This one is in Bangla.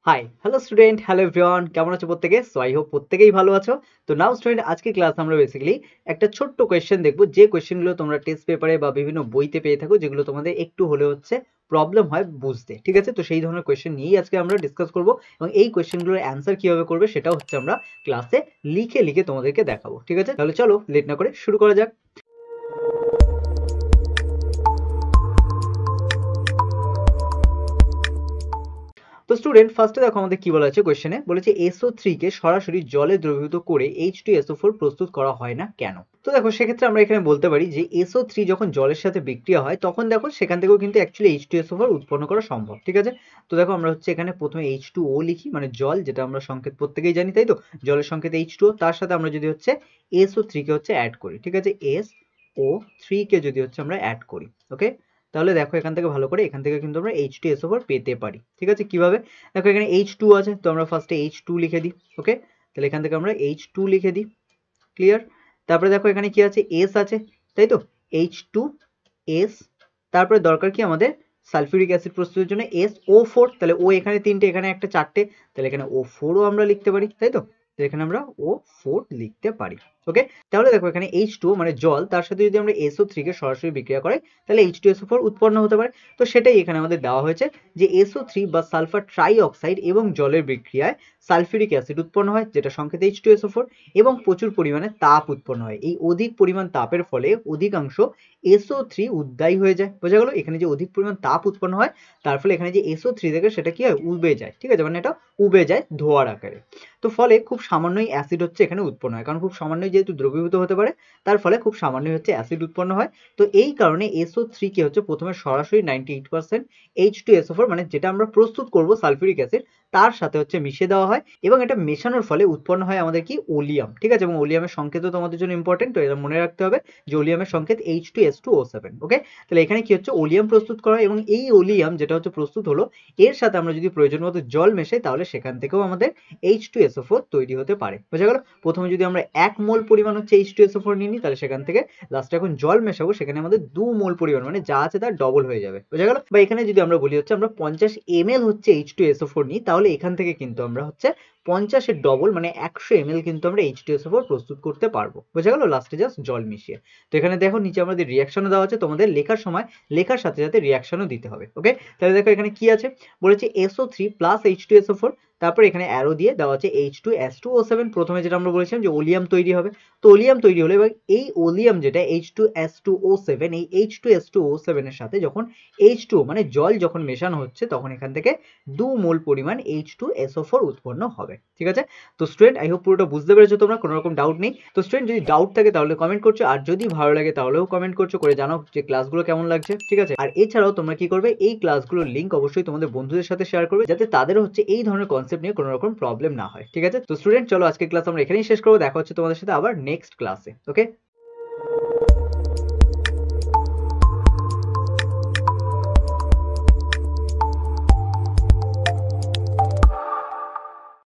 Hi hello student, hello everyone, কেমন আছো প্রত্যেকে? সো আই হোপ প্রত্যেকেই ভালো আছো। তো নাও স্টুডেন্ট, আজকে ক্লাস আমরা বেসিক্যালি একটা ছোট্ট কোয়েশ্চেন দেখবো, যে কোয়েশ্চেনগুলো তোমরা টেস্ট পেপারে বা বিভিন্ন বইতে পেয়ে থাকো, যেগুলো তোমাদের একটু হলে হচ্ছে প্রবলেম হয় বুঝতে। ঠিক আছে, তো সেই ধরনের কোয়েশ্চেন নিয়েই আজকে আমরা ডিসকাস করবো এবং এই কোয়েশ্চেনগুলোর অ্যান্সার কিভাবে করবে সেটাও হচ্ছে আমরা ক্লাসে লিখে লিখে তোমাদেরকে দেখাবো। ঠিক আছে, তাহলে চলো লেট না করে শুরু করা যাক। তো স্টুডেন্ট, ফার্স্টে দেখো আমাদের কি বলা আছে কোয়েশ্চেনে, বলেছে SO3 কে সরাসরি জলে দ্রবীভূত করে H2SO4 প্রস্তুত করা হয় না কেন? তো দেখো সেক্ষেত্রে আমরা এখানে বলতে পারি যে SO3 যখন জলের সাথে বিক্রিয়া হয় তখন দেখো সেখান থেকেও কিন্তু অ্যাকচুয়ালি H2SO4 উৎপন্ন করা সম্ভব। ঠিক আছে, তো দেখো আমরা হচ্ছে এখানে প্রথমে H2O লিখি, মানে জল, যেটা আমরা সংকেত প্রত্যেকেই জানি, তাই তো? জলের সংকেত H2O, তার সাথে আমরা যদি হচ্ছে SO3 কে হচ্ছে অ্যাড করি। ঠিক আছে, SO3 কে যদি হচ্ছে আমরা অ্যাড করি, ওকে, তাহলে দেখো এখান থেকে ভালো করে এখান থেকে কিন্তু আমরা H2SO4 পেতে পারি। ঠিক আছে, কিভাবে? দেখো এখানে H2 আছে, তো আমরা ফার্স্টে H2 লিখে দিই। ওকে, তাহলে এখান থেকে আমরা H2 লিখে দিই। ক্লিয়ার? তারপরে দেখো এখানে কি আছে, S আছে, তাই তো? H2S। তারপরে দরকার কি আমাদের সালফিউরিক অ্যাসিড প্রস্তুতের জন্য SO4, তাহলে ও এখানে তিনটে, এখানে একটা, চারটে, তাহলে এখানে O4 ও আমরা লিখতে পারি, তাই তো? তো এখানে আমরা O4 লিখতে পারি। ওকে, তাহলে দেখো এখানে H2 মানে জল, তার সাথে যদি আমরা SO3 কে সরাসরি বিক্রিয়া করাই তাহলে H2SO4 উৎপন্ন হতে পারে। তো সেটাই এখানে আমাদের দেওয়া হয়েছে যে SO3 বা সালফার ট্রাই অক্সাইড এবং জলের বিক্রিয়ায় সালফিউরিক অ্যাসিড উৎপন্ন হয়, যেটা সংকেত H2SO4, এবং প্রচুর পরিমাণে তাপ উৎপন্ন হয়। এই অধিক পরিমাণ তাপের ফলে অধিকাংশ SO3 উদ্বায়ী হয়ে যায়। বোঝা গেল? এখানে যে অধিক পরিমাণ তাপ উৎপন্ন হয় তার ফলে এখানে যে SO3 থেকে সেটা কি হয়, উবে যায়। ঠিক আছে, মানে এটা উবে যায় ধোঁয়ার আকারে। তো ফলে খুব সামান্যই অ্যাসিড হচ্ছে এখানে উৎপন্ন হয়, কারণ খুব সামান্যই যেহেতু দ্রবীভূত হতে পারে তার ফলে খুব সামান্যই হচ্ছে অ্যাসিড উৎপন্ন হয়। তো এই কারণে SO3 কে হচ্ছে প্রথমে সরাসরি 98% H2SO4, মানে যেটা আমরা প্রস্তুত করব সালফিউরিক অ্যাসিড, তার সাথে হচ্ছে মিশিয়ে দেওয়া হয় এবং এটা মেশানোর ফলে উৎপন্ন হয় আমাদের কি, ওলিয়াম। ঠিক আছে, এবং ওলিয়ামের সংকেতও তোমাদের জন্য ইম্পর্টেন্ট, তো এটা মনে রাখতে হবে যে ওলিয়ামের সংকেত H2S2O7। ওকে, তাহলে এখানে কি হচ্ছে, ওলিয়াম প্রস্তুত করা হয় এবং এই ওলিয়াম যেটা হচ্ছে প্রস্তুত হলো, এর সাথে আমরা যদি প্রয়োজন মতো জল মেশাই তাহলে সেখান থেকেও আমাদের H2SO4 তৈরি হতে পারে। বোঝা গেল? প্রথমে যদি আমরা 1 মোল পরিমাণ হচ্ছে H2SO4 নিয়ে নিই, তাহলে সেখান থেকে লাস্টে এখন জল মেশাবো, সেখানে আমাদের 2 মোল পরিমাণ, মানে যা আছে তার ডবল হয়ে যাবে। বোঝা গেল? বা এখানে যদি আমরা বলি হচ্ছে আমরা 50 ml হচ্ছে H2SO4 নিই, তাহলে এখান থেকে কিন্তু আমরা হচ্ছে 50 এর ডবল, মানে 100 ml কিন্তু আমরা H2SO4 প্রস্তুত করতে পারবো। বোঝা গেল? লাস্টে জাস্ট জল মিশিয়ে। তো এখানে দেখো নিচে আমাদের রিঅ্যাকশনও দেওয়া আছে, তোমাদের লেখার সময় লেখার সাথে সাথে রিঅ্যাকশনও দিতে হবে। ওকে, তাহলে দেখো এখানে কি আছে, বলেছে SO3 প্লাস H2SO4, তারপর এখানে অ্যারো দিয়ে দেওয়া আছে H2S2O7। প্রথমে যেটা আমরা বলেছিলাম যে ওলিয়াম তৈরি হবে, তো ওলিয়াম তৈরি হলো এবং এই ওলিয়াম যেটা H2S2O7, এই H2S2O7 এর সাথে যখন H2 মানে জল যখন মেশানো হচ্ছে তখন এখান থেকে 2 মোল পরিমাণ H2SO4 উৎপন্ন হবে। ঠিক আছে, তো স্টুডেন্ট আই হোপ পুরোটা বুঝতে পেরেছো তোমরা, কোনো রকম ডাউট নেই। তো স্টুডেন্ট যদি ডাউট থাকে তাহলে কমেন্ট করছো, আর যদি ভালো লাগে তাহলেও কমেন্ট করছো, করে জানাও যে ক্লাসগুলো কেমন লাগছে। ঠিক আছে, আর এছাড়াও তোমরা কি করবে, এই ক্লাসগুলোর লিংক অবশ্যই তোমাদের বন্ধুদের সাথে শেয়ার করবে, যাতে তাদেরও হচ্ছে এই ধরনের কনসেপ্ট নিয়ে কোনো রকম প্রবলেম না হয়। ঠিক আছে, তো স্টুডেন্ট চলো আজকে ক্লাস আমরা এখানেই শেষ করবো, দেখা হচ্ছে তোমাদের সাথে আবার নেক্সট ক্লাসে। ওকে।